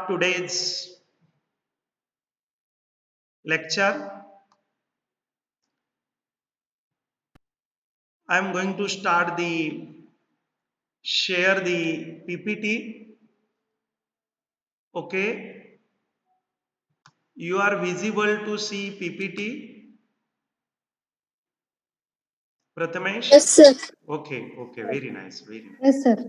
today's lecture. I am going to share the PPT. Okay, you are visible to see PPT, Prathamesh? Yes, sir. Okay, very nice, very nice. Yes, sir.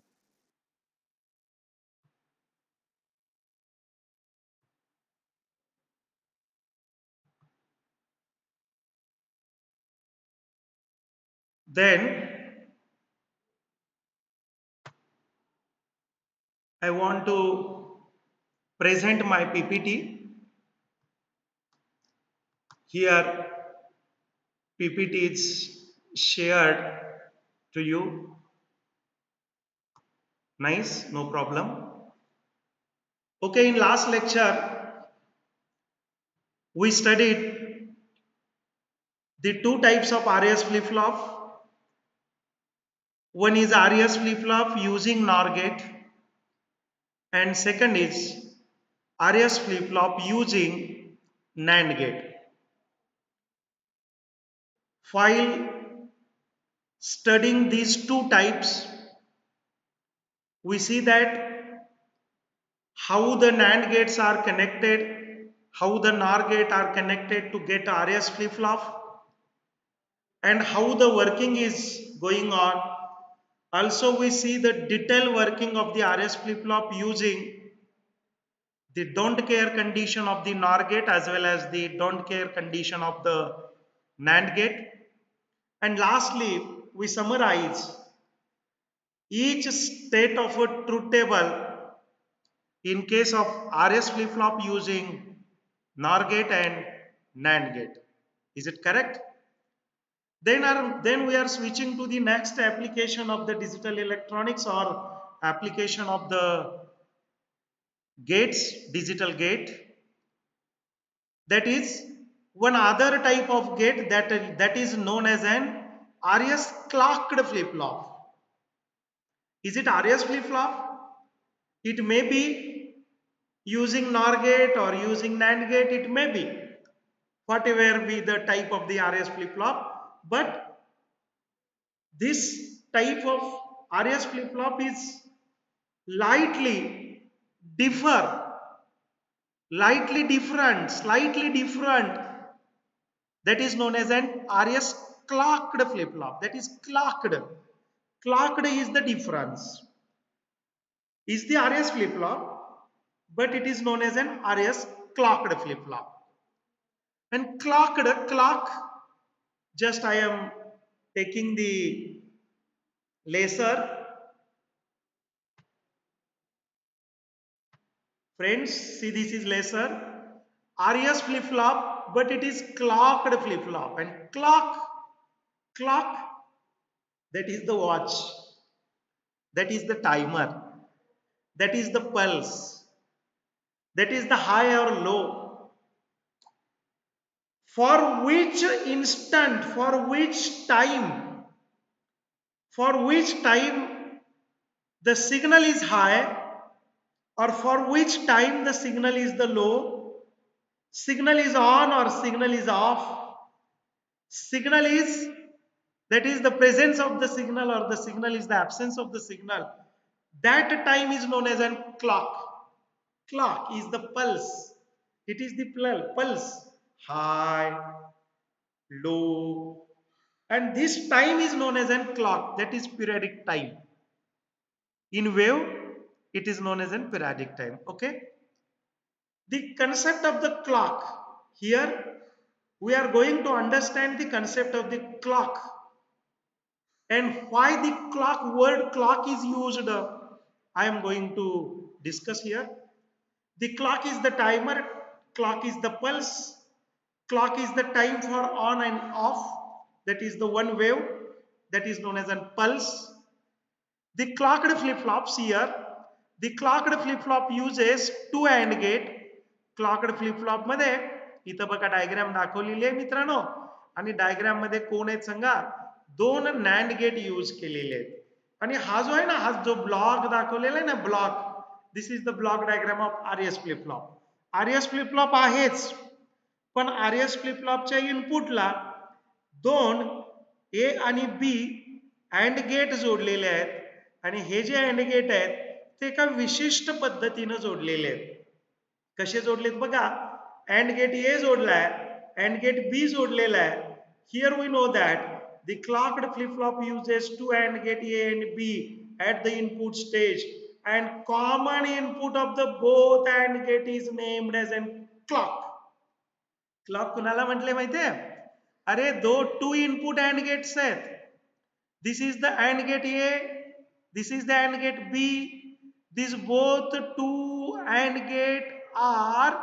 Then I want to present my PPT. Here, PPT is shared to you. Nice, no problem. Okay, in last lecture, we studied the two types of RS flip-flop. One is RS flip-flop using NOR gate, and second is RS flip-flop using NAND gate. While studying these two types, we see that how the NAND gates are connected, how the NOR gate are connected to get RS flip-flop, and how the working is going on. Also, we see the detailed working of the RS flip-flop using the don't care condition of the NOR gate as well as the don't care condition of the NAND gate. And lastly, we summarize each state of a truth table in case of RS flip-flop using NOR gate and NAND gate. Is it correct? Then we are switching to the next application of the digital electronics or application of the gates, digital gate. That is one other type of gate that is known as an RS clocked flip-flop. Is it RS flip-flop? It may be using NOR gate or using NAND gate, it may be. Whatever be the type of the RS flip-flop, but this type of RS flip-flop is lightly differ, slightly different. That is known as an RS clocked flip-flop. That is clocked. Clocked is the difference. Is the RS flip-flop, but it is known as an RS clocked flip-flop. And clock, just I am taking the laser. Friends, see this is laser. RS flip-flop, but it is clocked flip-flop. And clock, that is the watch. That is the timer. That is the pulse. That is the high or low. For which instant, for which time the signal is high, or for which time the signal is the low, signal is on or signal is off, signal is, that is the presence of the signal or the signal is the absence of the signal, that time is known as a clock. Clock is the pulse. It is the pulse. High, low. And this time is known as a clock. That is periodic time. In wave, it is known as a periodic time. Okay. The concept of the clock. Here, we are going to understand the concept of the clock. And why the word clock is used. I am going to discuss here. The clock is the timer, clock is the pulse, clock is the time for on and off, that is the one wave, that is known as a pulse. The clocked flip-flops here, the clocked flip-flop uses two AND gate. Clocked flip-flop मध्ये इथं बघा diagram दाखवलेली आहे मित्रांनो, आणि diagram मध्ये कोण आहेत सांगा, दोन NAND गेट यूज केलेले आहेत. आणि हा जो आहे ना, हा जो ब्लॉक दाखवलेला आहे ना, block, this is the block diagram of RS flip flop. RS flip flop आहेच, पण आरएस फ्लिप फ्लॉपच्या इनपुटला दोन ए आणि बी अँड गेट जोडलेले आहेत आणि हे जे अँड गेट आहेत ते एका विशिष्ट पद्धतीनं जोडलेले आहेत. कसे जोडलेत बघा. अँड गेट ए जोडलाय, अँड गेट बी जोडलेला आहे. Here we know that the clocked flip flop uses two AND gate A and B at the input stage and common input of the both AND gate is named as an clock. Clock कुणाला म्हटले माहितीये? अरे दो two input AND gates आहेत. This is the AND gate A, this is the AND gate B. This both two AND gate are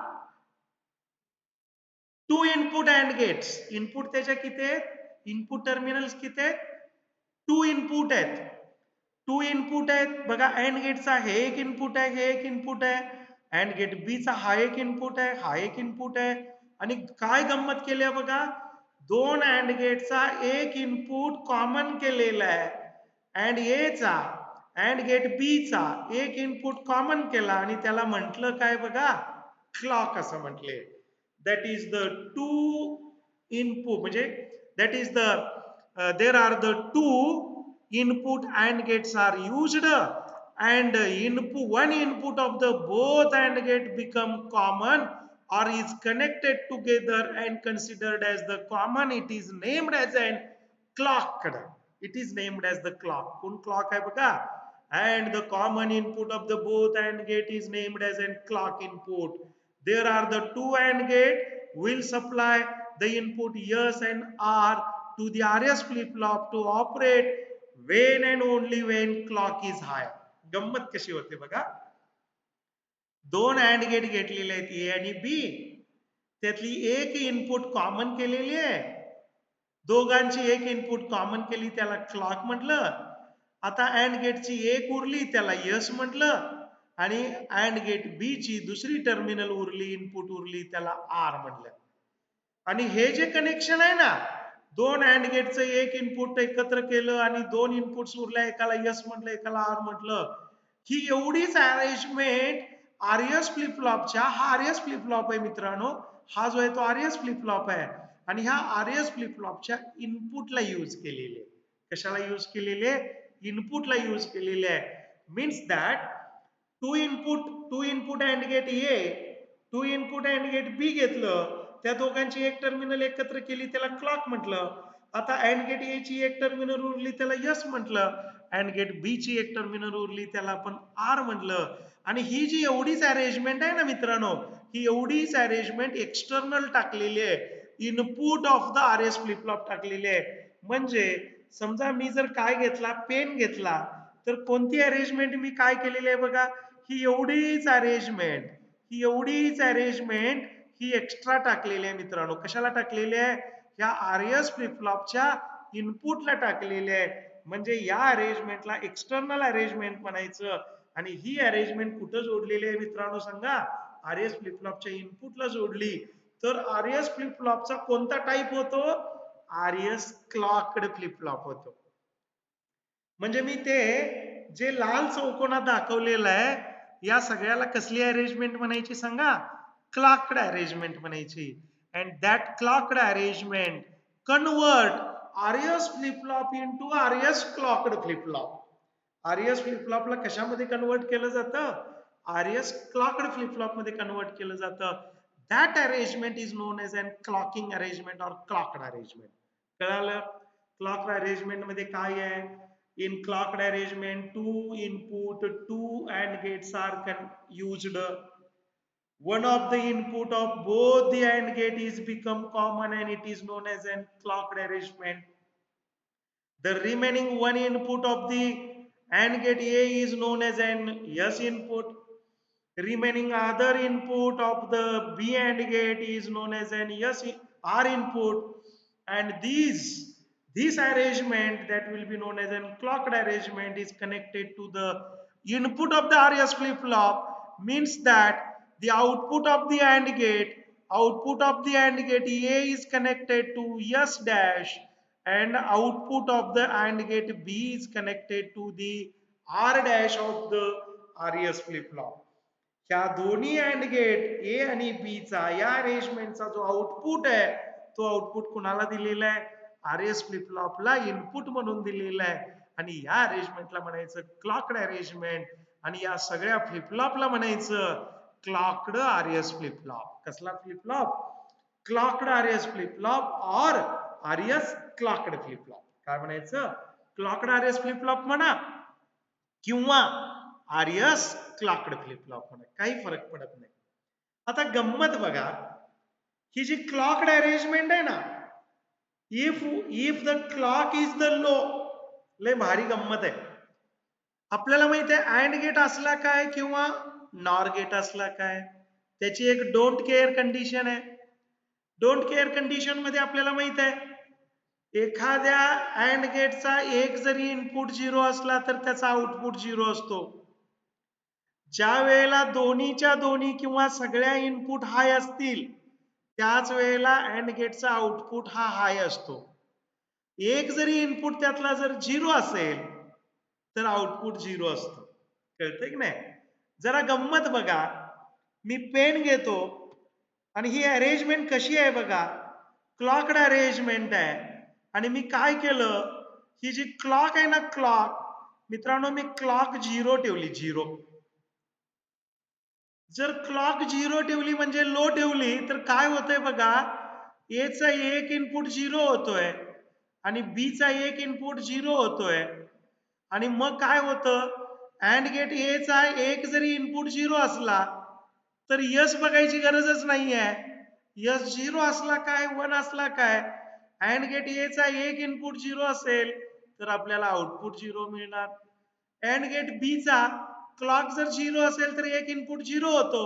two input AND gates. Input त्याच्या किती आहेत? Input terminals किती आहेत? टू इनपुट आहेत. Two input आहेत बघा. And गेटचा हे एक इनपुट आहे, हे एक इनपुट आहे. अँड गेट बी चा हा एक इनपुट आहे, हा एक इनपुट आहे. आणि काय गंमत केली आहे बघा, दोन अँड गेटचा एक इनपुट कॉमन केलेला आहे. अँड ए चा अँड गेट बी चा एक इनपुट कॉमन केला आणि त्याला म्हटलं काय बघा, क्लॉक असं म्हटले. that is the two input, म्हणजे that is the there are the two input and gates are used and input one input of the both and gate become common or is connected together and considered as the common. It is named as an clock. It is named as the clock. कोण clock आहे बघा. And the common input of the both and gate is named as an clock input. There are the two AND gate will supply the input yes and R to the RS flip flop to operate when and only when clock is high. गंमत कशी होते बघा. दोन and gate घेतलेले आहेत ए आणि बी. त्यातली एक इनपुट कॉमन केलेली आहे. दोघांची एक इनपुट कॉमन केली त्याला क्लॉक म्हटलं. आता अँड गेटची एक उरली त्याला यस म्हटलं आणि अँड गेट बी ची दुसरी टर्मिनल उरली, इनपुट उरली, त्याला आर म्हटलं. आणि हे जे कनेक्शन आहे ना, दोन अँड गेटचं एक इनपुट एकत्र केलं आणि दोन इनपुट्स उरल्या, एकाला यस म्हटलं, एकाला आर म्हटलं, ही एवढीच अरेंजमेंट आरएस फ्लिप फ्लॉपच्या, हा आरएस फ्लिप फ्लॉप आहे मित्रांनो, हा जो आहे तो आरएस फ्लिप फ्लॉप आहे आणि ह्या आरएस फ्लिप फ्लॉपच्या इनपुटला यूज केलेले. कशाला यूज केलेले? इनपुटला यूज केलेले आहे. Means that two input AND gate A, two input AND gate B घेतलं, त्या दोघांची एक टर्मिनल एकत्र केली त्याला क्लॉक म्हटलं. आता अँड गेट ए ची एक टर्मिनल उरली त्याला यस म्हटलं, अँड गेट बी ची एक टर्मिनल उरली त्याला आपण आर म्हटलं. आणि ही जी एवढीच अरेंजमेंट आहे ना मित्रांनो, ही एवढीच अरेंजमेंट एक्सटर्नल टाकलेली आहे, input of the RS flip flop टाकलेली आहे. म्हणजे समजा मी जर काय घेतला, पेन घेतला, तर कोणती अरेंजमेंट मी काय केलेली आहे बघा, ही एवढीच अरेंजमेंट, ही एवढीच अरेंजमेंट ही एक्स्ट्रा टाकलेली आहे मित्रांनो. कशाला टाकलेली आहे? या आरएस फ्लिप फ्लॉपच्या इनपुटला टाकलेली आहे. म्हणजे या अरेंजमेंटला एक्सटर्नल अरेंजमेंट म्हणायचं. आणि ही अरेंजमेंट कुठं जोडलेली आहे मित्रांनो सांगा? आरएस फ्लिप फ्लॉपच्या इनपुटला जोडली. तर आरएस फ्लिप फ्लॉपचा कोणता टाईप होतो? आरएस क्लॉक्ड फ्लिप फ्लॉप होतो. म्हणजे मी ते जे लाल चौकोनात दाखवलेलं आहे, या सगळ्याला कसली अरेंजमेंट म्हणायची सांगा? क्लॉक्ड अरेंजमेंट म्हणायची. And that clocked arrangement convert RS flip flop into RS clocked flip flop. RS flip फ्लॉपला कशामध्ये कन्वर्ट केलं जातं? आरएस क्लॉक्ड फ्लिप फ्लॉप मध्ये कन्वर्ट केलं जातं. That arrangement is known as an clocking arrangement or clocked arrangement. कळालं? Clocked arrangement मध्ये काय आहे? In clocked arrangement, two input, two AND gates are used. One of the input of both the AND gate is become common and it is known as a clocked arrangement. The remaining one input of the AND gate A is known as an yes input. Remaining other input of the B AND gate is known as an yes R input. And this arrangement that will be known as a clocked arrangement is connected to the input of the RS flip flop. Means that the output of the AND gate A is connected to S dash and output of the AND gate B is connected to the R dash of the RS flip flop. ह्या दोन्ही and gate ए आणि B चा या अरेंजमेंटचा जो output आहे तो output कुणाला दिलेला आहे? आरएस फ्लिप फ्लॉपला इनपुट म्हणून दिलेला आहे. आणि या अरेंजमेंटला म्हणायचं क्लॉकड अरेंजमेंट आणि या सगळ्या फ्लिप फ्लॉपला म्हणायचं क्लॉकड आरएस फ्लिप फ्लॉप. कसला flip flop? Clocked RS flip flop और आरएस क्लॉकड फ्लिप फ्लॉप. काय म्हणायचं? क्लॉकड आरएस फ्लिप फ्लॉप म्हणा किंवा आरएस क्लॉकड फ्लिप फ्लॉप म्हणा, काही फरक पडत नाही. आता गंमत बघा, ही जी क्लॉकड अरेंजमेंट आहे ना, if the clock is the low, लय भारी गंमत आहे. आपल्याला माहिती आहे अँड गेट असला काय किंवा नॉर गेट असला काय, त्याची एक डोंट केअर कंडिशन आहे. डोंट केअर कंडिशन मध्ये आपल्याला माहित आहे एखाद्या अँड गेटचा एक जरी इनपुट 0 असला तर त्याचा आउटपुट 0 असतो. ज्या वेळेला दोन्हीच्या दोन्ही किंवा सगळ्या इनपुट हाय असतील त्याच वेळेला अँड गेटचा आउटपुट हा हाय असतो. एक जरी इनपुट त्यातला जर 0 असेल तर आउटपुट 0 असतं. कळतंय की नाही? जरा गंमत बघा, मी पेन घेतो आणि ही अरेंजमेंट कशी आहे बघा, क्लॉकड अरेंजमेंट आहे. आणि मी काय केलं, ही जी क्लॉक आहे ना क्लॉक, मित्रांनो मी क्लॉक 0 ठेवली, 0. जर क्लॉक 0 ठेवली म्हणजे लो ठेवली तर काय होतंय बघा, ए चा एक इनपुट 0 होतोय आणि बी चा एक इनपुट 0 होतोय. आणि मग काय होतं, अँड गेट ए चा एक जरी इनपुट 0 असला तर यस बघायची गरजच नाहीये. यस 0 असला काय 1 असला काय, अँड गेट ए चा एक इनपुट 0 असेल तर आपल्याला आउटपुट 0 मिळणार. अँड गेट बी चा क्लॉक जर 0 असेल तर एक इनपुट 0 होतो.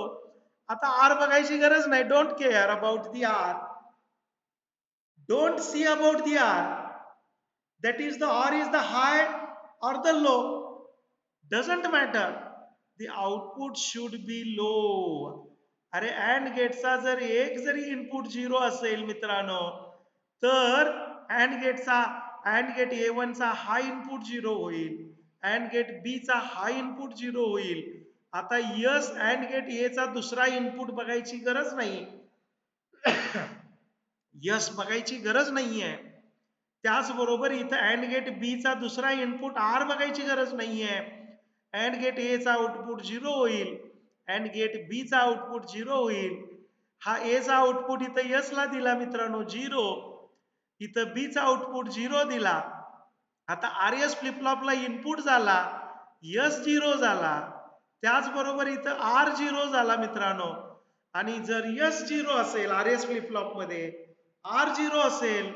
आता आर बघायची गरज नाही. Don't care about the R. Don't see about the R. that is the or is the high or the low, doesn't matter, the output should be low. अरे अँड गेटचा जर एक जरी इनपुट 0 असेल मित्रांनो तर अँड गेट A1 चा हा इनपुट 0 होईल, अँड गेट बी चा हा इनपुट 0 होईल. आता यस अँड गेट ए चा दुसरा इनपुट बघायची गरज नाही, यस बघायची गरज नाहीये. त्याचबरोबर इथं अँड गेट बी चा दुसरा इनपुट आर बघायची गरज नाहीये. अँड गेट ए चा आउटपुट 0 होईल, अँड गेट बी चा आउटपुट 0 होईल. हा ए चा आउटपुट इथं यस ला दिला मित्रांनो 0, इथं बी चा आउटपुट 0 दिला. आता आरएस फ्लिप फ्लॉपला इनपुट झाला, यस 0 झाला, त्याचबरोबर इथं आर 0 झाला मित्रांनो. आणि जर यस 0 असेल आरएस फ्लिप फ्लॉप मध्ये, आर 0 असेल,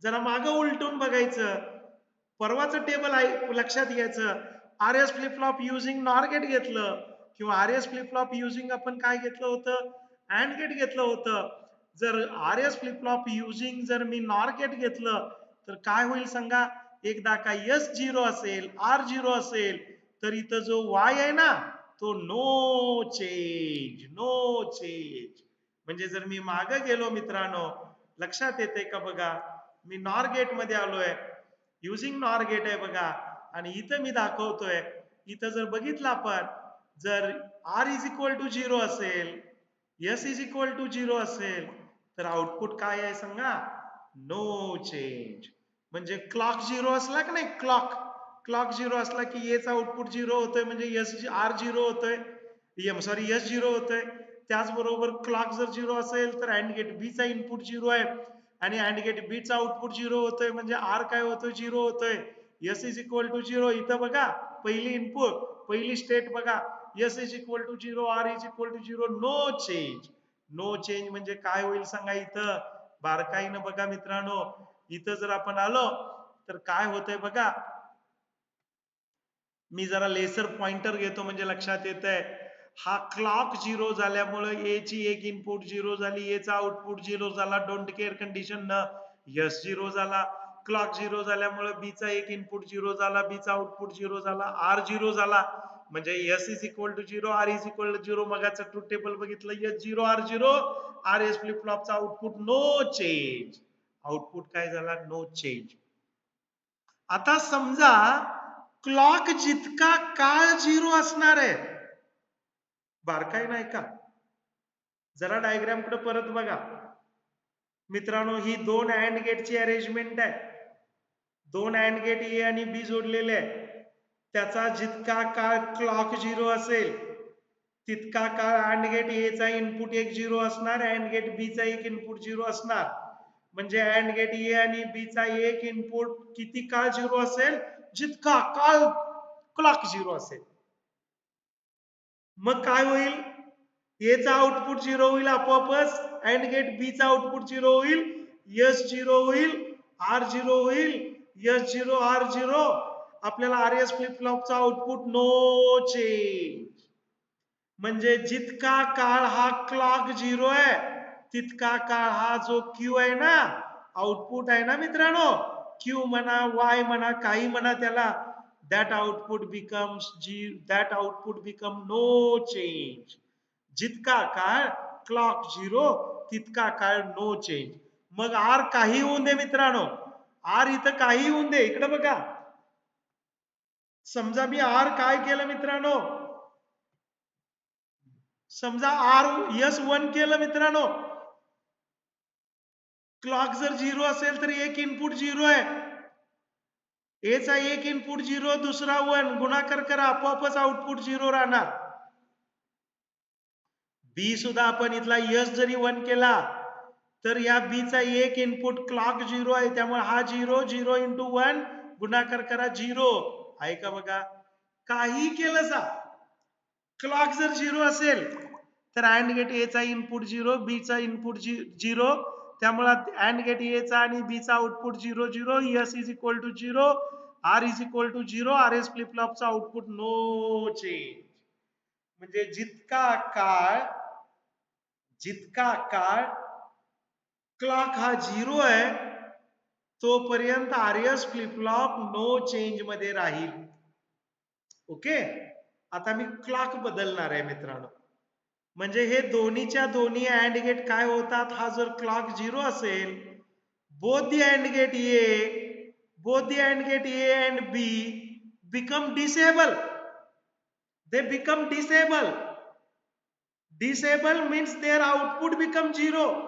जरा मागं उलटून बघायचं, परवाचं टेबल आहे लक्षात घ्यायचं. RS flip flop using NOR gate घेतलं किंवा आरएस फ्लिप फ्लॉप युजिंग आपण काय घेतलं होतं, अँड गेट घेतलं होतं. जर आरएस फ्लिप फ्लॉप युजिंग जर मी नॉर गेट घेतलं तर काय होईल सांगा, एकदा का यस 0 असेल, आर 0 असेल तर इथं जो वाय आहे ना तो नो चेंज, नो चेंज. म्हणजे जर मी मागे गेलो मित्रांनो, लक्षात येते का बघा, मी नॉर गेट मध्ये आलोय, युजिंग नॉर गेट आहे बघा, आणि इथं मी दाखवतोय, इथं जर बघितलं आपण, जर आर इज इक्वल टू 0 असेल, एस इज इक्वल टू 0 असेल तर आउटपुट काय आहे सांगा, नो चेंज. म्हणजे क्लॉक 0 असला की नाही, क्लॉक 0 असला की एचा आउटपुट 0 होतोय, म्हणजे एस आर 0 होतोय, सॉरी एस 0 होतोय. त्याचबरोबर क्लॉक जर 0 असेल तर अँड गेट बी चा इनपुट 0 आहे आणि अँड गेट बी चा आउटपुट 0 होतोय, म्हणजे आर काय होतोय, 0 होतोय. एस इज इक्वल टू 0, इथं बघा पहिली इनपुट, पहिली स्टेट बघा, S is equal to 0, R is equal to 0, no change. No change म्हणजे काय होईल सांगा, इथं बारकाईनं बघा मित्रांनो, इथं जर आपण आलो तर काय होतंय बघा, मी जरा लेसर पॉइंटर घेतो म्हणजे लक्षात येत आहे. हा क्लॉक 0 झाल्यामुळे ए ची एक इनपुट 0 झाली, ए चा आउटपुट 0 झाला, डोंट केअर कंडिशन न यस 0 झाला. क्लॉक 0 झाल्यामुळे बी चा एक इनपुट 0 झाला, बी चा आउटपुट 0 झाला, आर 0 झाला, म्हणजे S is equal to 0, R is equal to 0. मगाचं ट्रूथ टेबल बघितलं, S 0, R 0, R S flip फ्लॉपचा आउटपुट नो चेंज. आउटपुट काय झाला, नो चेंज. आता समजा क्लॉक जितका काळ 0 असणार आहे बारकाई नाही का? जरा डायग्राम कडे परत बघा मित्रांनो. ही दोन अँड गेटची अरेंजमेंट आहे. दोन अँड गेट ए आणि बी जोडलेले आहे. त्याचा जितका काळ क्लॉक 0 असेल तितका काळ अँड गेट ए चा इनपुट 1 0 असणार, अँड गेट बी चा एक इनपुट 0 असणार. म्हणजे अँड गेट ए आणि बी चा एक इनपुट किती काळ 0 असेल? जितका काळ क्लॉक 0 असेल. मग काय होईल? ए चा आउटपुट 0 होईल आपोआपच, अँड गेट बी चा आउटपुट 0 होईल, एस 0 होईल, आर 0 होईल, एस 0 आर 0. आपल्याला आर एस फ्लिप फ्लॉपचा आउटपुट नो चेंज. म्हणजे जितका काळ हा क्लॉक 0 आहे तितका काळ हा जो क्यू आहे ना, आउटपुट आहे ना मित्रांनो, क्यू म्हणा वाय म्हणा काही म्हणा त्याला, that output becomes that output become no change. जितका काळ क्लॉक 0 तितका काळ नो चेंज. मग आर काही होऊन दे मित्रांनो, आर इथं काही होऊन दे, इकडे बघा. समजा मी आर काय केलं मित्रांनो, समजा आर एस 1 केलं मित्रांनो. क्लॉक जर 0 असेल तर एक इनपुट 0 आहे. ए चा एक इनपुट 0, दुसरा 1, गुणाकार करा, आपोआपच आउटपुट 0 राहणार. बी सुद्धा आपण इथला यस जरी 1 केला तर या बी चा एक इनपुट क्लॉक 0 आहे, त्यामुळे हा 0 0 इंटू 1 गुणाकार करा 0 आहे का बघा. काही केलं सा, क्लॉक जर 0 असेल तर अँड गेट ए चा इनपुट 0, बी चा इनपुट 0, त्यामुळे अँड गेट ए चा आणि बी चा output 0 0, S is equal to 0, R is equal to 0, R S flip फ्लॉपचा आउटपुट नो चेंज. म्हणजे जितका काळ क्लॉक हा 0 आहे तोपर्यंत R S flip flop no change मध्ये राहील. ओके. आता मी क्लॉक बदलणार आहे मित्रांनो. म्हणजे हे दोन्हीच्या दोन्ही अँड गेट काय होतात, हा जर क्लॉक 0 असेल, both the AND gate A and B become disable. They become disable. Disable means their output becomes 0.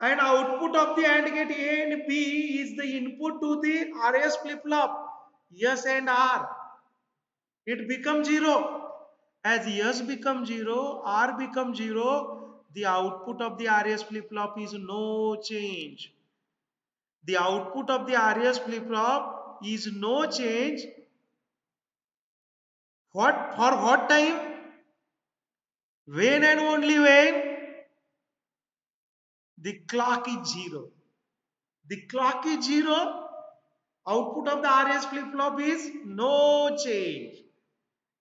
And output of the AND gate A and B is the input to the RS flip flop. Yes and R. It becomes 0. As yes becomes 0, R becomes 0, the output of the RS flip flop is no change. The output of the RS flip flop is no change. What for what time? When and only when the clock is 0. The clock is 0. Output of the RS flip flop is no change.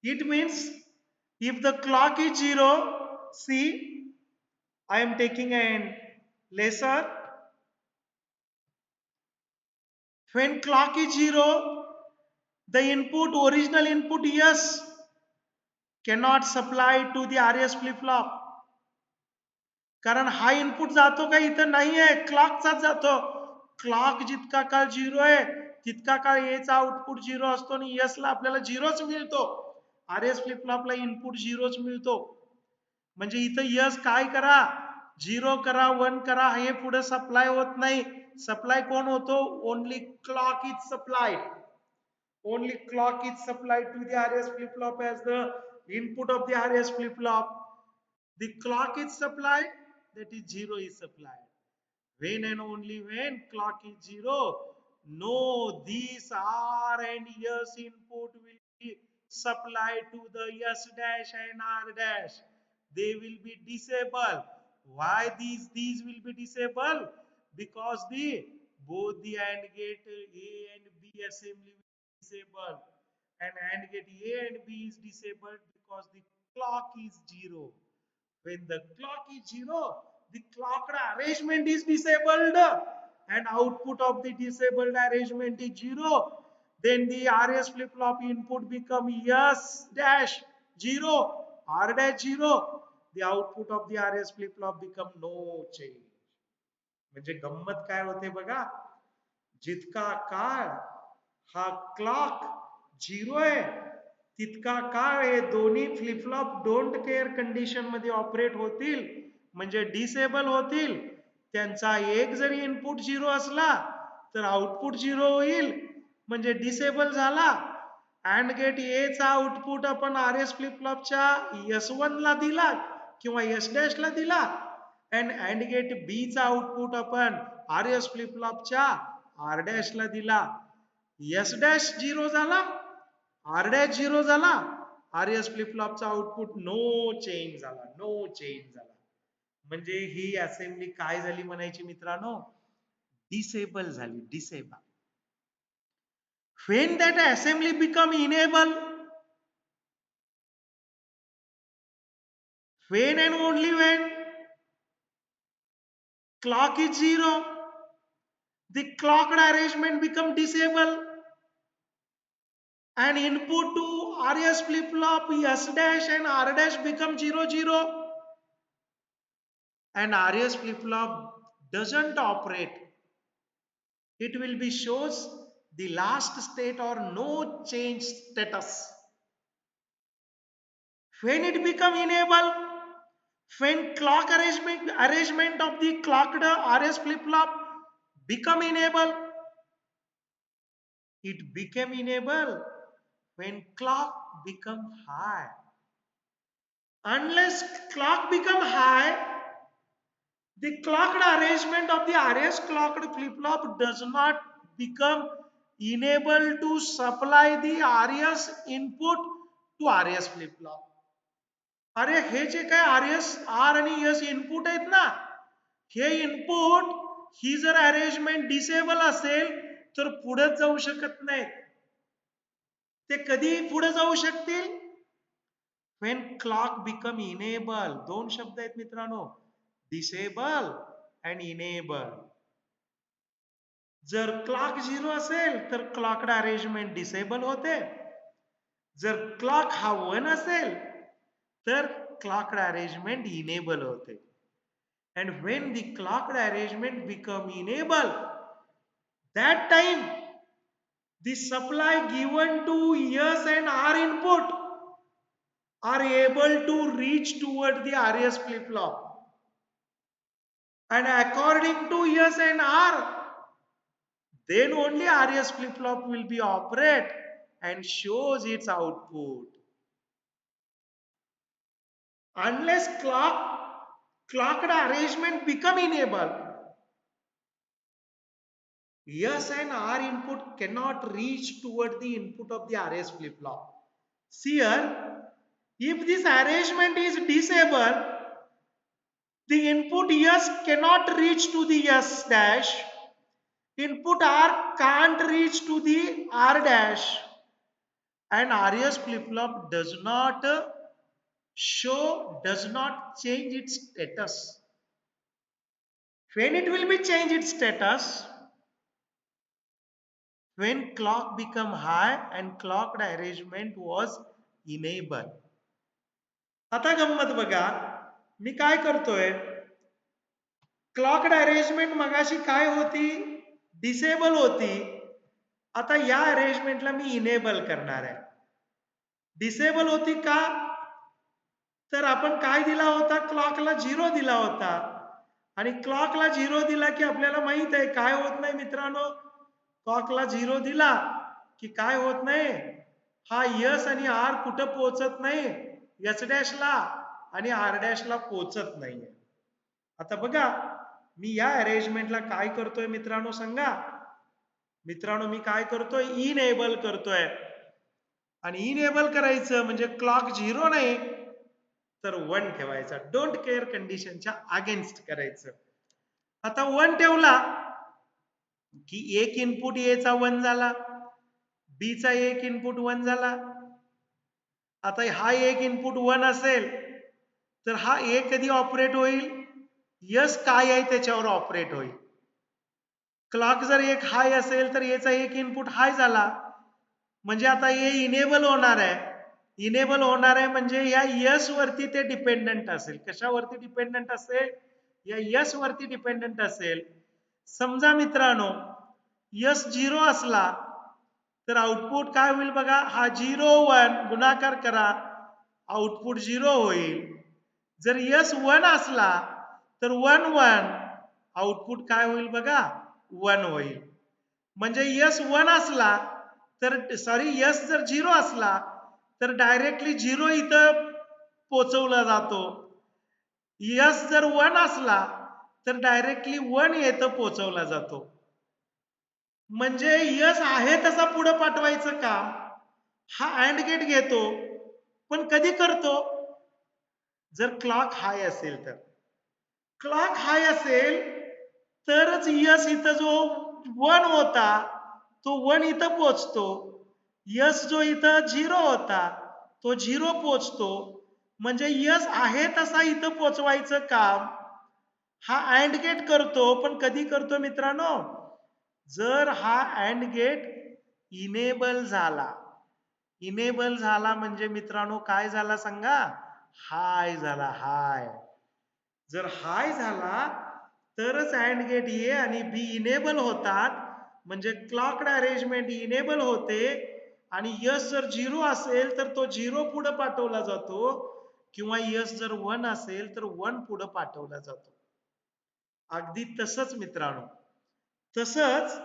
It means if the clock is 0, see, I am taking an laser. When clock is 0, the original input yes cannot supply to the RS flip flop. कारण हा input जातो का इथं नाही आहे, क्लॉकचाच जातो. Clock जितका काळ 0 आहे तितका काळ एचा आउटपुट 0 असतो आणि एस ला आपल्याला 0च मिळतो. आर एस फ्लिप फ्लॉपला इनपुट 0च मिळतो. म्हणजे इथं यस काय करा, 0 करा 1 करा, हे पुढे सप्लाय होत नाही. सप्लाय कोण होतो? Only clock is supply. Only clock is supplied to the RS flip flop as the input of the RS flip flop. The clock is supplied, that is 0 is supplied. When and only when clock is 0, no, these R and S input will be supplied to the S dash and R dash. They will be disabled. Why these will be disabled? Because both the AND gate A and B assembly will be disabled. And AND gate A and B is disabled because the clock is 0. When the clock is 0, the clocked arrangement is disabled and output of the disabled arrangement is 0. Then the RS flip flop input become S dash 0, R dash 0. The output of the RS flip flop become no change. म्हणजे गंमत काय होते बघा, जितका काळ हा clock 0 आहे तितका काय दोन्ही फ्लिपफ्लॉप डोंट केअर कंडिशन मध्ये ऑपरेट होतील, म्हणजे डिसेबल होतील. त्यांचा एक जरी इनपुट 0 असला तर आउटपुट 0 होईल, म्हणजे डिसेबल झाला. अँड गेट ए चा आउटपुट आपण आर एस फ्लिपफ्लॉपच्या S1 ला दिला किंवा S डॅश ला दिला, अँड गेट बी चा आउटपुट आपण आर एस फ्लिपफ्लॉपच्या आर डॅश ला दिला. S डॅश 0 झाला, आर डॅश 0 झाला, आर एस फ्लिपफ्लॉपचा आउटपुट नो चेंज झाला, नो चेंज झाला. म्हणजे ही असेंब्ली काय झाली म्हणायची मित्रांनो, डिसेबल झाली, disable. When that assembly become enable, when and only when clock is 0, the clocked arrangement become disable and input to RS flip flop S dash and R dash become 0 0 and RS flip flop doesn't operate. It will be shows the last state or no change status. When it become enable, when clock arrangement of the clocked RS flip flop become enable, it became enable when clock become high. Unless clock become high, the clocked arrangement of the RS clocked flip flop does not become enable to supply the RS input to RS flip flop. अरे हे जे काय R S R आणि S input आहेत ना, हे input ही जर arrangement disable असेल तर पुढे जाऊ शकत नाही. ते कधी पुढे जाऊ शकतील, when clock become enable. दोन शब्द आहेत मित्रांनो, डिसेबल and enable. जर क्लॉक 0 असेल तर क्लॉकड अरेंजमेंट डिसेबल होते, जर क्लॉक हा 1 असेल तर clocked arrangement enable होते. And when the clocked arrangement become enable, that time the supply given to S and R input are able to reach toward the RS flip flop. And according to S and R, then only RS flip flop will be operate and shows its output. Unless clocked arrangement become enable, S and R input cannot reach toward the input of the RS flip flop. See here, if this arrangement is disabled, the input S cannot reach to the S dash, input R can't reach to the R dash, and RS flip flop does not change its status. When it will be change its status, when clock become high and clocked arrangement was enable. आता गंमत बघा, मी काय करतोय, clocked arrangement मगाशी काय होती, disable होती. आता या अरेंजमेंटला मी इनेबल करणार आहे. डिसेबल होती का, तर आपण काय दिला होता, क्लॉकला 0 दिला होता. आणि क्लॉकला 0 दिला की आपल्याला माहित आहे काय होत नाही मित्रांनो, क्लॉकला 0 दिला की काय होत नाही, हा यस आणि आर कुठं पोहोचत नाही, एस डॅशला आणि आर डॅशला पोहोचत नाहीये. आता बघा मी या अरेंजमेंटला काय करतोय मित्रांनो, सांगा मित्रांनो, मी काय करतोय, इनेबल करतोय. आणि इनेबल करायचं म्हणजे क्लॉक 0 नाही तर 1 ठेवायचा, डोंट केअर कंडिशनच्या अगेन्स्ट करायचं. आता 1 ठेवला की एक इनपुट ए चा 1 झाला, बी चा एक इनपुट 1 झाला. आता हा एक इनपुट 1 असेल तर हा ए कधी ऑपरेट होईल, यस काय आहे त्याच्यावर ऑपरेट होईल. क्लॉक जर एक हाय असेल तर याचा एक इनपुट हाय झाला, म्हणजे आता हे इनेबल होणार आहे. इनेबल होणार आहे म्हणजे या यस वरती ते डिपेंडंट असेल. कशावरती डिपेंडंट असेल, या यस वरती डिपेंडंट असेल. समजा मित्रांनो यस 0 असला तर आउटपुट काय होईल बघा, हा 0 1 गुणाकार करा, आउटपुट 0 होईल. जर यस 1 असला तर 1 1 आउटपुट काय होईल बघा, 1 होईल. म्हणजे यस 1 असला तर सॉरी यस जर 0 असला तर डायरेक्टली 0 इथं पोचवला जातो. यस जर 1 असला तर डायरेक्टली 1 येथं पोचवला जातो. म्हणजे यस आहे तसा पुढे पाठवायचं काम हा अँड गेट घेतो. पण कधी करतो, जर क्लॉक हाय असेल तर. क्लॉक हाय असेल तरच यस इथं जो 1 होता तो 1 इथं पोचतो. यस जो इथं 0 होता तो 0 पोचतो. म्हणजे यस आहे तसा इथं पोचवायचं काम हा अँड गेट करतो. पण कधी करतो मित्रांनो, जर हा अँड गेट इनेबल झाला. इनेबल झाला म्हणजे मित्रांनो काय झाला सांगा, हाय झाला, हाय. जर हाय झाला तरच अँड गेट ए आणि बी इनेबल होतात. म्हणजे क्लॉकड अरेंजमेंट इनेबल होते. आणि यस जर 0 असेल तर तो 0 पुढे पाठवला जातो, किंवा यस जर 1 असेल तर 1 पुढे पाठवला जातो. अगदी तसंच मित्रांनो, तसंच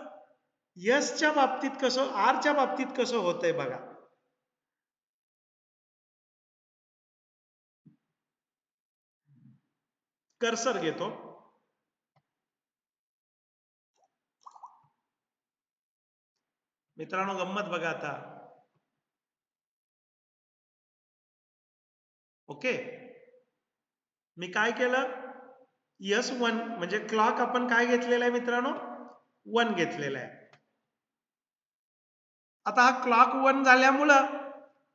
यसच्या बाबतीत कसं, आरच्या बाबतीत कसं होतंय बघा. कर्सर घेतो. मित्रांनो गंमत बघा आता. ओके, मी काय केलं, यस 1 म्हणजे क्लॉक आपण काय घेतलेला आहे मित्रांनो, 1 घेतलेला आहे. आता हा क्लॉक 1 झाल्यामुळं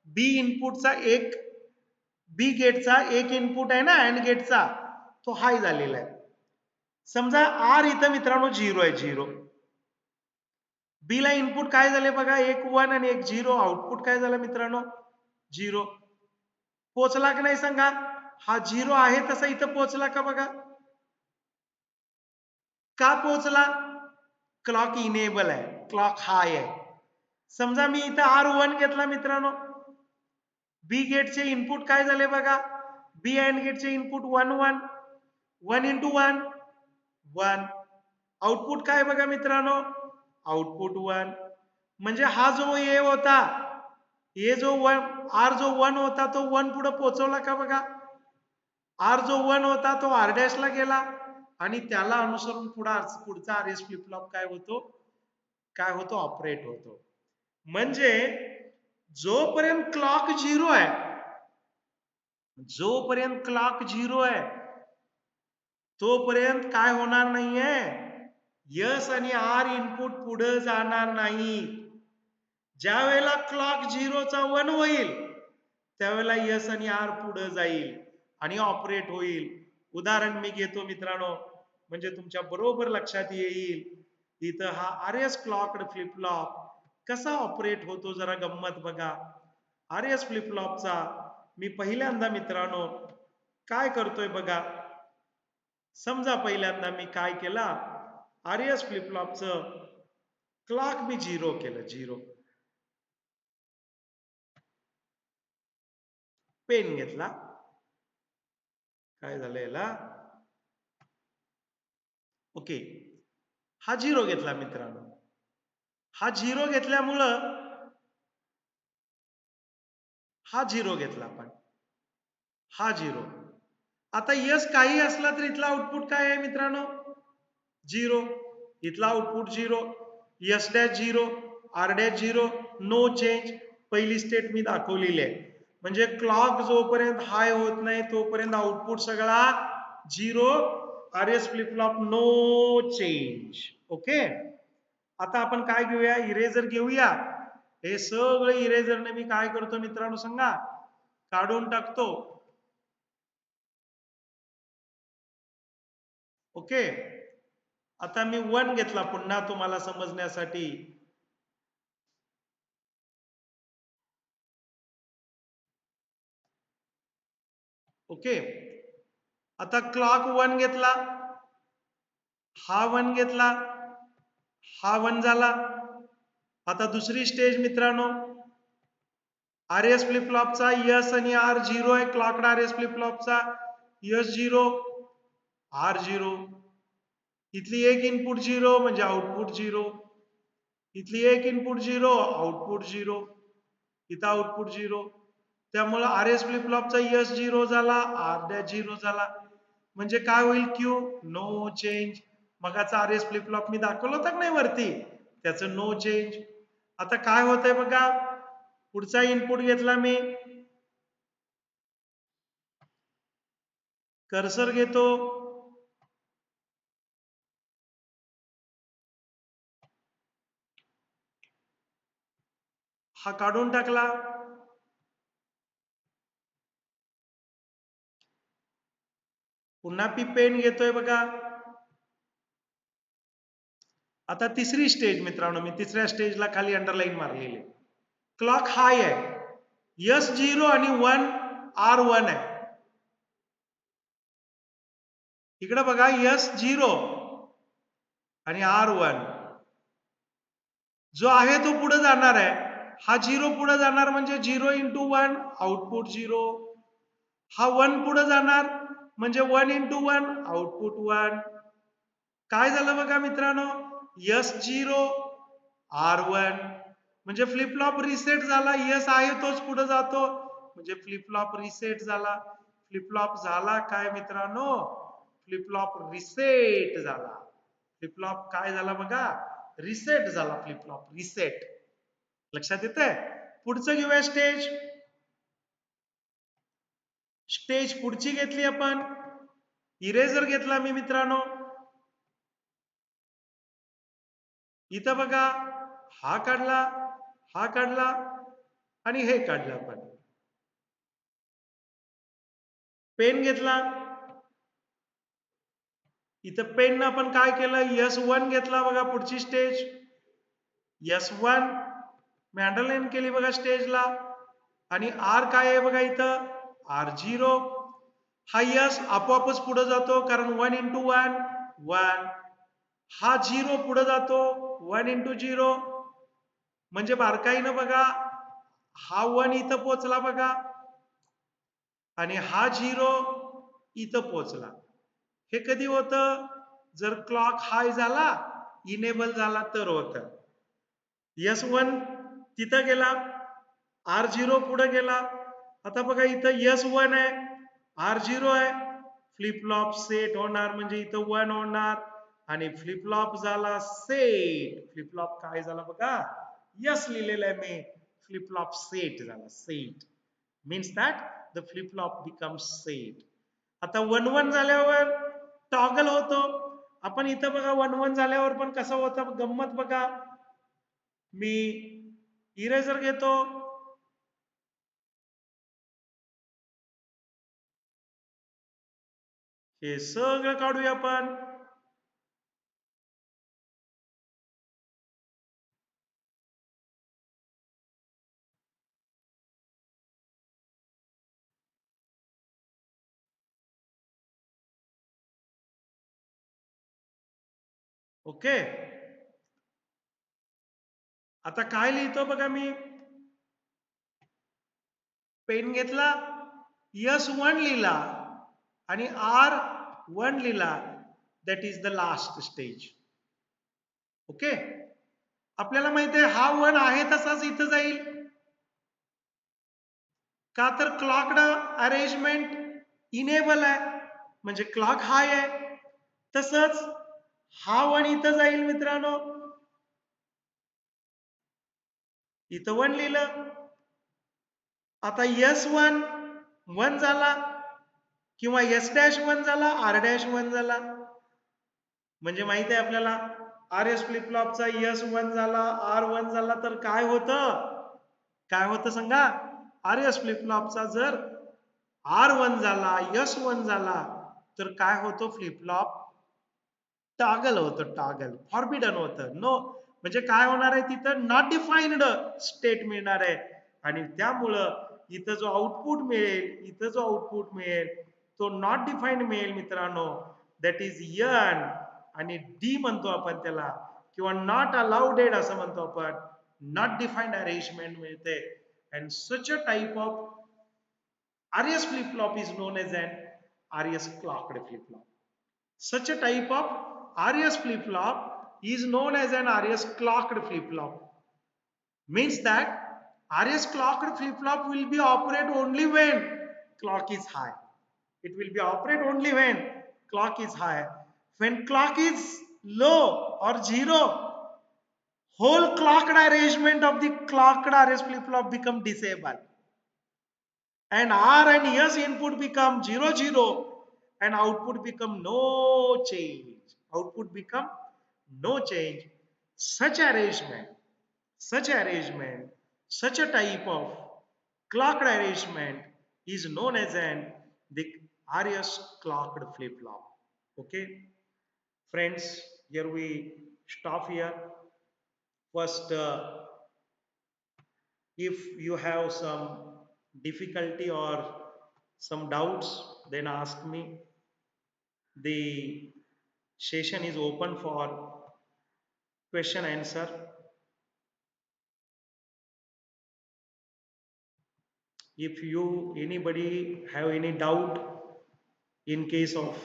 बी इनपुटचा एक, बी गेटचा एक इनपुट आहे ना अँड गेटचा, तो हाय झालेला आहे. समजा आर इथं मित्रांनो 0 आहे, 0. बी ला इनपुट काय झाले बघा, एक 1 आणि एक 0. आउटपुट काय झालं मित्रांनो, 0. पोचला की नाही सांगा, हा 0 आहे तसा इथं पोचला का बघा. का पोचला, क्लॉक इनेबल आहे, क्लॉक हाय आहे. समजा मी इथं R1 घेतला मित्रांनो, बी गेटचे इनपुट काय झाले बघा, बी अँड गेटचे इनपुट 1 1, 1 इंटू 1 1. आउटपुट काय बघा मित्रांनो, आउटपुट 1. म्हणजे हा जो ए होता, ए जो 1, आर जो 1 होता तो 1 पुढे पोहोचवला का बघा. आर जो 1 होता तो आर डॅश ला गेला आणि त्याला अनुसरून पुढचा आर एस फ्लिप फ्लॉप काय होतो, काय होतो, ऑपरेट होतो. म्हणजे जोपर्यंत क्लॉक 0 आहे, जोपर्यंत क्लॉक 0 आहे तोपर्यंत काय होणार नाहीये, यस आणि आर इनपुट पुढे जाणार नाही. ज्या वेळेला क्लॉक 0 चा 1 होईल त्यावेळेला यस आणि आर पुढे जाईल आणि ऑपरेट होईल. उदाहरण मी घेतो मित्रांनो, म्हणजे तुमच्या बरोबर लक्षात येईल. इथं हा R S clocked flip flop कसा ऑपरेट होतो, जरा गंमत बघा. आर एस फ्लिप फ्लॉपचा मी पहिल्यांदा मित्रांनो काय करतोय बघा. समजा पहिल्यांदा मी काय केला, आर एस फ्लिप फ्लॉपचं क्लॉक मी 0 केलं, 0. पेन घेतला, काय झालं याला, ओके, हा 0 घेतला मित्रांनो. हा 0 घेतल्यामुळं हा 0 घेतला आपण, हा 0. आता यस काही असला तर इथला आउटपुट काय आहे मित्रांनो, 0. इथला output 0, S dash 0, R dash 0, no change. पहिली स्टेट मी दाखवलेली आहे. म्हणजे क्लॉक जोपर्यंत हाय होत नाही तोपर्यंत आउटपुट सगळा 0, R S flip flop no change. Okay, आता आपण काय घेऊया, इरेजर घेऊया. हे सगळं इरेजरने मी काय करतो मित्रांनो सांगा, काढून टाकतो. ओके, आता मी 1 घेतला पुन्हा तुम्हाला समजण्यासाठी. ओके, आता क्लॉक 1 घेतला, हा 1 घेतला, हा 1 झाला. आता दुसरी स्टेज मित्रांनो, RS फ्लिप फ्लॉपचा यस आणि आर झिरो आहे. क्लॉकड RS फ्लिप फ्लॉपचा यस झिरो आर झिरो. इथली एक इनपुट झिरो म्हणजे आउटपुट झिरो. इथली एक इनपुट झिरो आउटपुट झिरो. इथं आउटपुट झिरो. त्यामुळे RS फ्लिप फ्लॉपचा यस झिरो झाला, आर डॅश झिरो झाला. म्हणजे काय होईल क्यू? No change. मगाचा RS फ्लिप फ्लॉप मी दाखवलं होतं नाही वरती, त्याचं नो चेंज. आता काय होतंय बघा, पुढचा इनपुट घेतला मी, कर्सर घेतो, हा काढून टाकला, पुन्हा पी पेन घेतोय बघा. आता तिसरी स्टेज मित्रांनो, मी तिसऱ्या स्टेजला खाली अंडरलाईन मारलेली. क्लॉक हाय आहे, यस झिरो आणि वन आर वन आहे. इकडे बघा यस झिरो आणि आर वन जो आहे तो पुढे जाणार आहे. हा झिरो पुढे जाणार म्हणजे zero into one output zero. हा वन पुढे जाणार म्हणजे one into one output one. काय झालं बघा मित्रांनो, यस झिरो आर वन म्हणजे फ्लिप फ्लॉप रिसेट झाला. यस आहे तोच पुढे जातो म्हणजे फ्लिप फ्लॉप रिसेट झाला. फ्लिप फ्लॉप झाला काय मित्रांनो, फ्लिप फ्लॉप रिसेट झाला. फ्लिप फ्लॉप काय झाला बघा, रिसेट झाला. Flip flop reset. लक्षात येतंय? पुढचं घेऊया स्टेज. स्टेज पुढची घेतली आपण, इरेजर घेतला मी मित्रांनो. इथं बघा, हा काढला, हा काढला आणि हे काढलं आपण. पेन घेतला, इथं पेन आपण काय केलं, यस वन घेतला बघा. पुढची स्टेज यस वन मी अंडरलाईन केली बघा स्टेजला. आणि आर काय आहे बघा इथं, आर झिरो. हा यस आपोआपच पुढे जातो कारण वन इंटू वन वन. हा झिरो पुढे जातो वन इंटू झिरो म्हणजे बारकाईनं बघा, हा वन इथं पोचला बघा आणि हा झिरो इथं पोचला. हे कधी होतं, जर क्लॉक हाय झाला, इनेबल झाला तर होतं. यस वन तिथं गेला, आर झिरो पुढे गेला. आता बघा इथं यस वन आहे, आर झिरो आहे. फ्लिप फ्लॉप सेट होणार म्हणजे इथं वन होणार आणि फ्लिप फ्लॉप झाला सेट. फ्लिप फ्लॉप काय झाला बघा, यस लिहिलेलं आहे मी, फ्लिप फ्लॉप सेट झाला. Set means that the flip flop becomes set. आता वन वन झाल्यावर टॉगल होतो. आपण इथं बघा वन वन झाल्यावर पण कसं होतं गंमत बघा. मी इरेजर घेतो, हे सगळं काढूया आपण. ओके, आता काय लिहितो बघा मी, पेन घेतला, यस वन लिहिला आणि आर वन लिहिला. That is the last stage. Okay, आपल्याला माहिती आहे हा वन आहे तसाच इथं जाईल का, तर क्लॉकड अरेंजमेंट इनेबल आहे म्हणजे क्लॉक हाय आहे. तसंच हा वन इथं जाईल मित्रांनो, इथं वन लिहिलं. आता यस वन वन झाला किंवा एस डॅश वन झाला, आर डॅश वन झाला म्हणजे माहित आहे आपल्याला आर एस फ्लिप फ्लॉपचा यस वन झाला, आर वन झाला तर काय होतं, काय होतं सांगा. आर एस फ्लिप फ्लॉपचा जर आर वन झाला, यस वन झाला तर काय होतं, फ्लिप फ्लॉप टॉगल होतं. टॉगल फॉरबिडन होतं. नो म्हणजे काय होणार आहे, तिथं नॉट डिफाईन्ड स्टेट मिळणार आहे आणि त्यामुळं इथं जो आउटपुट मिळेल, इथं जो आउटपुट मिळेल तो नॉट डिफाईन्ड मिळेल मित्रांनो. दॅट इज यन आणि डी म्हणतो आपण त्याला, किंवा नॉट अलाउडेड असं म्हणतो आपण. not defined arrangement मिळते. And such a type of RS flip-flop is known as an RS clocked flip-flop. Such a type of RS flip-flop is known as an RS clocked flip-flop. Means that RS clocked flip-flop will be operate only when clock is high. It will be operate only when clock is high. When clock is low or zero, whole clocked arrangement of the clocked RS flip-flop become disabled. And R and S input become 0 0 and output become no change. Output become no change. Such arrangement, such arrangement, such a type of clocked arrangement is known as the RS clocked flip-flop. Okay, friends, here we stop here. First, if you have some difficulty or some doubts, then ask me. The session is open for question answer. If you anybody have any doubt in case of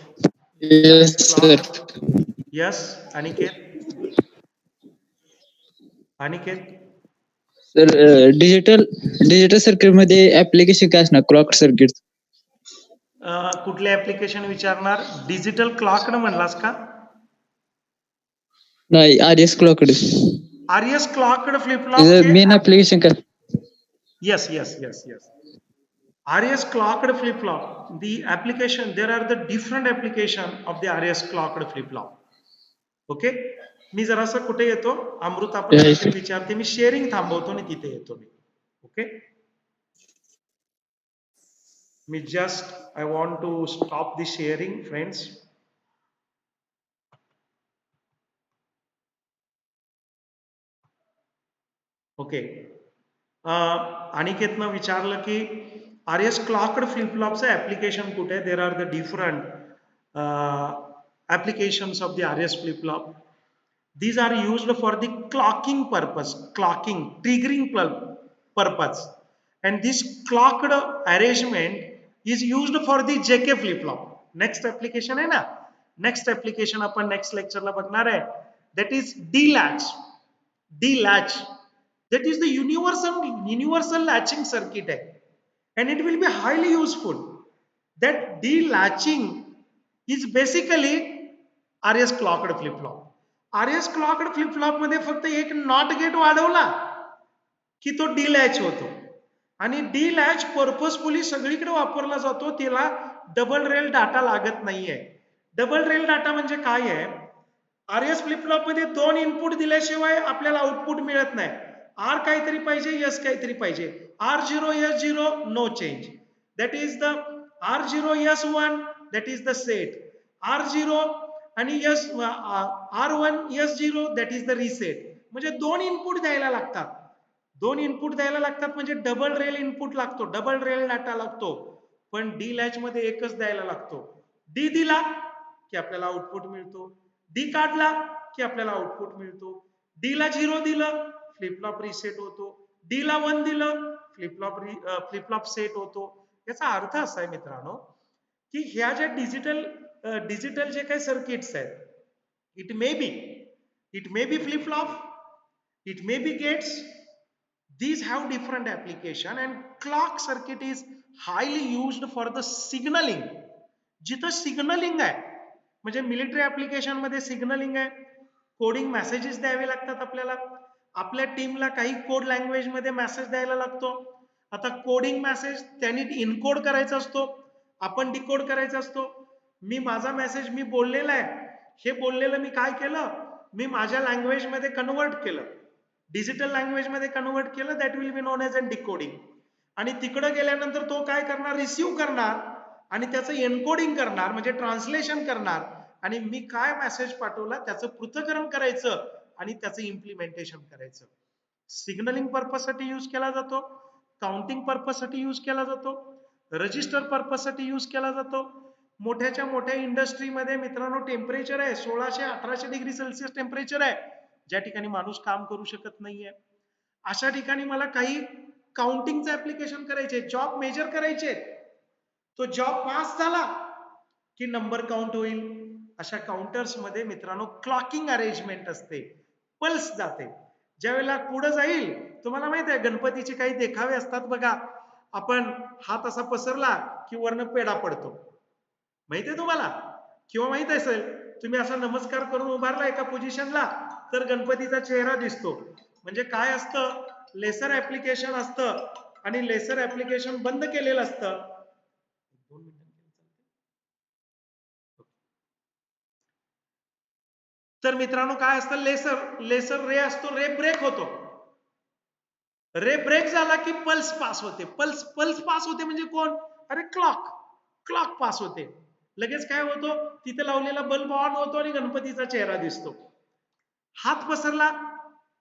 Yes, RS sir. clock, yes, Aniket, Aniket. Sir digital circuit मध्ये application काय असणार clock circuit कुठले application विचारणार? Digital clock म्हणलास का? नाही RS clocked RS clocked flip-flop main application काय? yes, yes, yes, yes. RS clocked flip-flop, the application, there are the different application of the RS clocked flip-flop. Okay, मी जरासं कुठे येतो, अमृता पण काहीतरी विचारते, मी शेअरिंग थांबवतो आणि तिथे येतो मी. ओके, मी just I want to stop the sharing friends. Okay, अनिकेतनं विचारलं की RS clocked flip-flopचं ऍप्लिकेशन कुठे? There are the different applications of the RS flip-flop. These are used for the clocking purpose, clocking, triggering purpose. And this clocked arrangement is used for the JK flip-flop. Next application है ना? Next application अपन next lecture ला बघणार आहे. That is D-latch. D-latch. That is the universal latching circuit है. And it will be highly useful. That D-latching is basically RS clocked flip-flop. RS clocked flip-flop मध्ये फक्त एक not gate वाढवला की तो डी लॅच होतो. आणि डी लॅच पर्पजफुली सगळीकडे वापरला जातो. त्याला डबल रेल डाटा लागत नाहीये. डबल रेल डाटा म्हणजे काय आहे? RS फ्लिपफ्लॉप मध्ये दोन इनपुट दिल्याशिवाय आपल्याला आउटपुट मिळत नाही. आर काहीतरी पाहिजे, एस काहीतरी पाहिजे. R0 S0 no change. That is the R0 S1 that is the set. R0 आणि R1 S0 that is the reset. म्हणजे दोन इनपुट द्यायला लागतात. दोन इनपुट द्यायला लागतात म्हणजे डबल रेल इनपुट लागतो, डबल रेल डाटा लागतो. पण डी लॅच मध्ये एकच द्यायला लागतो. डी दिला की आपल्याला आउटपुट मिळतो, डी काढला की आपल्याला आउटपुट मिळतो. डी ला 0 दिलं फ्लिपफ्लॉप रिसेट होतो, डी ला 1 दिलं फ्लिपफ्लॉप सेट होतो. याचा अर्थ असा आहे मित्रांनो की ह्या ज्या डिजिटल जे काही सर्किट्स आहेत, it may be flip-flop, it may be gates. These have different application and clock circuit is highly used for the signaling. जिथं सिग्नलिंग आहे म्हणजे मिलिटरी ऍप्लिकेशन मध्ये सिग्नलिंग आहे, कोडिंग मेसेजेस द्यावे लागतात आपल्याला. आपल्या टीमला काही कोड लँग्वेज मध्ये मेसेज द्यायला लागतो. आता कोडिंग मेसेज त्यांनी इनकोड करायचा असतो, आपण डिकोड करायचा असतो. मी माझा मेसेज मी बोललेला आहे, हे बोललेलं मी काय केलं, मी माझ्या लँग्वेज मध्ये कन्वर्ट केलं, डिजिटल लँग्वेज मध्ये कन्वर्ट केलं. That will be known as an decoding. आणि तिकडे गेल्यानंतर तो काय करणार, रिसिव्ह करणार आणि त्याचं एन्कोडिंग करणार म्हणजे ट्रान्सलेशन करणार. आणि मी काय मेसेज पाठवला त्याचं पृथक्करण करायचं आणि त्याचं इम्प्लिमेंटेशन करायचं. सिग्नलिंग पर्पज साठी यूज केला जातो, काउंटिंग पर्पज साठी यूज केला जातो, रजिस्टर पर्पज साठी यूज केला जातो. मोठ्याच्या मोठ्या इंडस्ट्रीमध्ये मित्रांनो टेम्परेचर आहे 1600-1800 डिग्री सेल्सिअस टेम्परेचर आहे, ज्या ठिकाणी माणूस काम करू शकत नाहीये. अशा ठिकाणी मला काही काउंटिंगचं ऍप्लिकेशन करायचे, जॉब मेजर करायचे, तो जॉब पास झाला की नंबर काउंट होईल. अशा काउंटर्स मध्ये मित्रांनो क्लॉकिंग अरेंजमेंट असते, पल्स जाते. ज्या वेळेला पुढे जाईल, तुम्हाला माहित आहे गणपतीचे काही देखावे असतात बघा, आपण हात असा पसरला की वरनं पेढा पडतो, माहितीये तुम्हाला? किंवा माहित असेल तुम्ही असा नमस्कार करून उभारला एका पोझिशनला तर गणपतीचा चेहरा दिसतो. म्हणजे काय असतं, लेसर ऍप्लिकेशन असतं आणि लेसर ऍप्लिकेशन बंद केलेलं असतं. 2 मिनिटं तर मित्रांनो काय असतं, लेसर लेसर रे असतो, रे ब्रेक होतो. रे ब्रेक झाला की पल्स पास होते. पल्स पल्स पास होते म्हणजे कोण? अरे क्लॉक. क्लॉक पास होते. लगेच काय होतो, तिथे लावलेला बल्ब ऑन होतो आणि गणपतीचा चेहरा दिसतो. हात पसरला,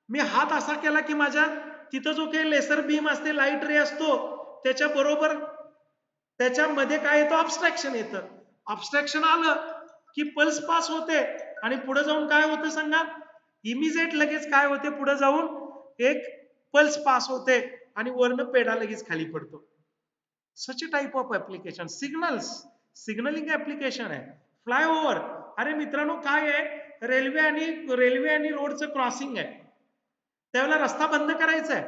मी हात असा केला की माझ्या तिथं जो काही लेसर बीम असते, लाईट रे असतो, त्याच्या बरोबर त्याच्यामध्ये काय येतं, ऑब्स्ट्रॅक्शन येतं. ऑब्स्ट्रॅक्शन आलं की पल्स पास होते आणि पुढे जाऊन काय होतं सांगा, इमिजिएट लगेच काय होते, पुढे जाऊन एक पल्स पास होते आणि वरनं पेढा लगेच खाली पडतो. Such a type of application. Signals, signaling application आहे. फ्लायओव्हर, अरे मित्रांनो काय आहे, रेल्वे आणि रोडचं क्रॉसिंग आहे, त्यावेळेला रस्ता बंद करायचा आहे.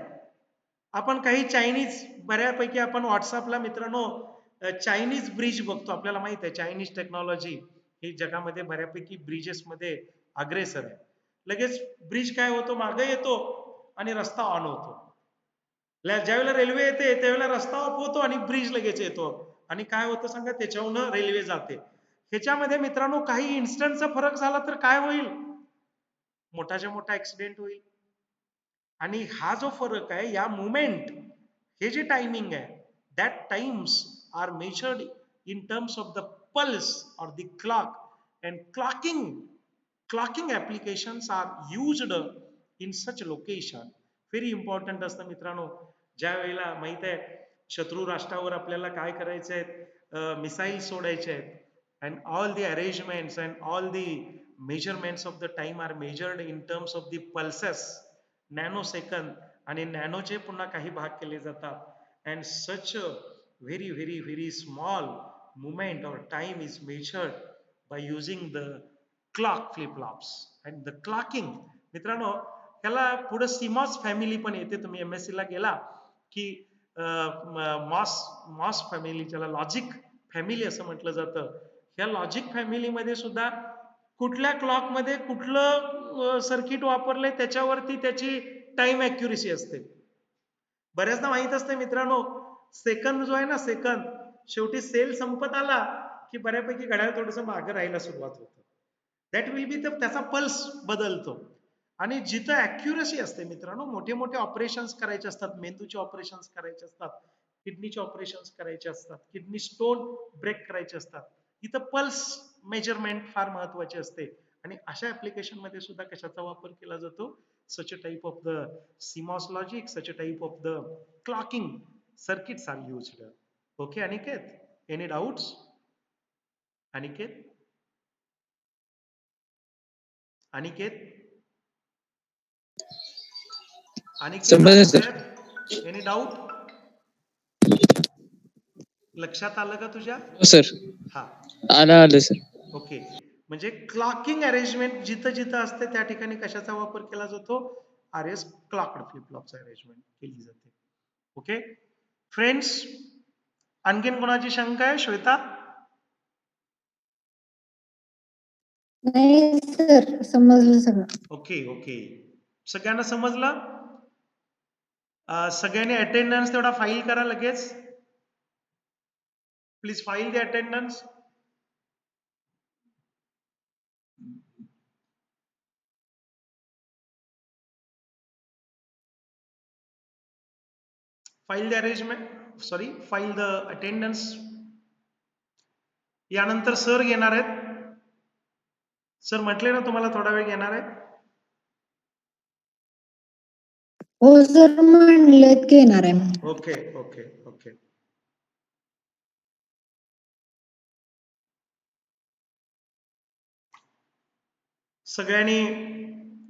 आपण काही चायनीज, बऱ्यापैकी आपण व्हॉट्सअपला मित्रांनो चायनीज ब्रिज बघतो, आपल्याला माहित आहे चायनीज टेक्नॉलॉजी ही जगामध्ये बऱ्यापैकी ब्रिजेस मध्ये अग्रेसर आहे. लगेच ब्रिज काय होतो, मागे येतो आणि रस्ता ऑन होतो. ज्यावेळेला रेल्वे येते त्यावेळेला रस्ता ऑफ होतो आणि ब्रिज लगेच येतो आणि काय होतं सांगा, त्याच्याहून रेल्वे जाते. ह्याच्यामध्ये मित्रांनो काही इन्स्टंटचा फरक झाला तर काय होईल, मोठाच्या मोठा ऍक्सिडेंट होईल. आणि हा जो फरक आहे, या मुवमेंट, हे जे टायमिंग आहे, that times are measured in terms of the pulse और the clock. And clocking applications are used in such location. Very important असतं मित्रांनो. ज्या वेळेला माहित आहे शत्रू राष्ट्रावर आपल्याला काय करायचं आहे, मिसाईल सोडायचे आहेत, and all the arrangements and all the measurements of the time are measured in terms of the pulses, nano second आणि नॅनोचे पुन्हा काही भाग केले जातात. And such very very very small movement और time is measured by using the clock flip flops and the clocking. मित्रांनो त्याला पुढे सीमॉस फॅमिली पण येते. तुम्ही एमएससी ला गेला की मॉस मॉस फॅमिली, ज्याला लॉजिक फॅमिली असं म्हटलं जातं, ह्या लॉजिक फॅमिलीमध्ये सुद्धा कुठल्या क्लॉक मध्ये कुठलं सर्किट वापरलंय त्याच्यावरती त्याची टाइम अॅक्युरेसी असते. बऱ्याचदा माहित असते मित्रांनो, सेकंद जो आहे ना, सेकंद शेवटी सेल संपत आला की बऱ्यापैकी घड्याळ थोडंसं मागे राहायला सुरुवात होतं. दॅट विल बी, त्याचा पल्स बदलतो. आणि जिथं अॅक्युरेसी असते मित्रांनो, मोठे मोठे ऑपरेशन्स करायचे असतात, मेंदूचे ऑपरेशन्स करायचे असतात, किडनीचे ऑपरेशन्स करायचे असतात, किडनी स्टोन ब्रेक करायचे असतात, इथं पल्स मेजरमेंट फार महत्वाची असते. आणि अशा ऍप्लिकेशन मध्ये सुद्धा कशाचा वापर केला जातो, such a type of the CMOS logic, such a type of the clocking circuits are used. Okay, Aniket, any doubts? Aniket, Aniket, Aniket समजलं are you sir. there? Any doubt? लक्षात आलं का तुझ्या? हो सर, हा, आलं सर. ओके. म्हणजे clocking arrangement जिथं जिथं असते त्या ठिकाणी कशाचा वापर केला जातो, RS क्लॉक्ड फ्लिपफ्लॉपचा अरेंजमेंट केली जाते. ओके फ्रेंड्स, आणखीन कोणाची शंका आहे? श्वेता? नाही सर, समजलं सगळं. ओके ओके, सगळ्यांना समजलं? सगळ्यांनी अटेंडन्स तेवढा फाईल करा लगेच. Please file the attendance. File the arrangement, sorry, file the attendance. यानंतर सर घेणार आहेत. सर म्हटले ना तुम्हाला थोडा वेळ घेणार आहे. हो सर, म्हणलेत की येणार आहे. Okay okay okay. सगळ्यांनी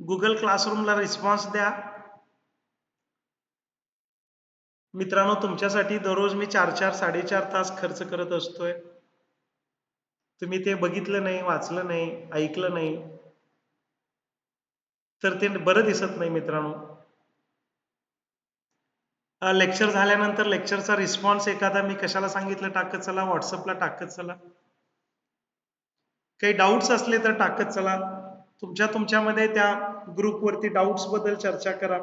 गुगल क्लासरूमला रिस्पॉन्स द्या. मित्रांनो, तुमच्यासाठी दररोज मी 4-4, 4.5 तास खर्च करत असतोय. तुम्ही ते बघितलं नाही, वाचलं नाही, ऐकलं नाही, तर ते बरं दिसत नाही मित्रांनो. लेक्चर झाल्यानंतर लेक्चरचा रिस्पॉन्स एखादा मी कशाला सांगितलं टाकत चला, व्हॉट्सअपला टाकत चला. काही डाऊट्स असले तर टाकत चला. तुमच्यामध्ये त्या ग्रुपवरती डाऊट्स बद्दल चर्चा करा.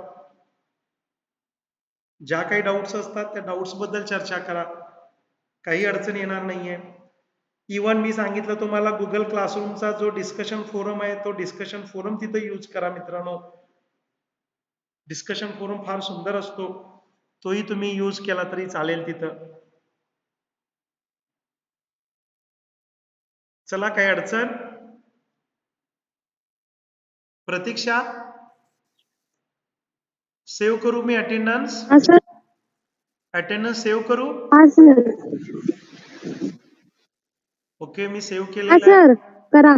ज्या काही डाऊट्स असतात त्या डाऊट्स बद्दल चर्चा करा. काही अडचण येणार नाहीये. इवन मी सांगितलं तुम्हाला गुगल क्लासरूमचा जो डिस्कशन फोरम आहे, तो डिस्कशन फोरम तिथं यूज करा मित्रांनो. डिस्कशन फोरम फार सुंदर असतो. तोही तुम्ही यूज केला तरी चालेल तिथं. चला, काही अडचण? प्रतीक्षा, सेव्ह करू मी अटेंडन्स? हा सर. अटेंडन्स सेव्ह करू? हा सर. ओके, मी सेव्ह हा केलेलं आहे. सर करा.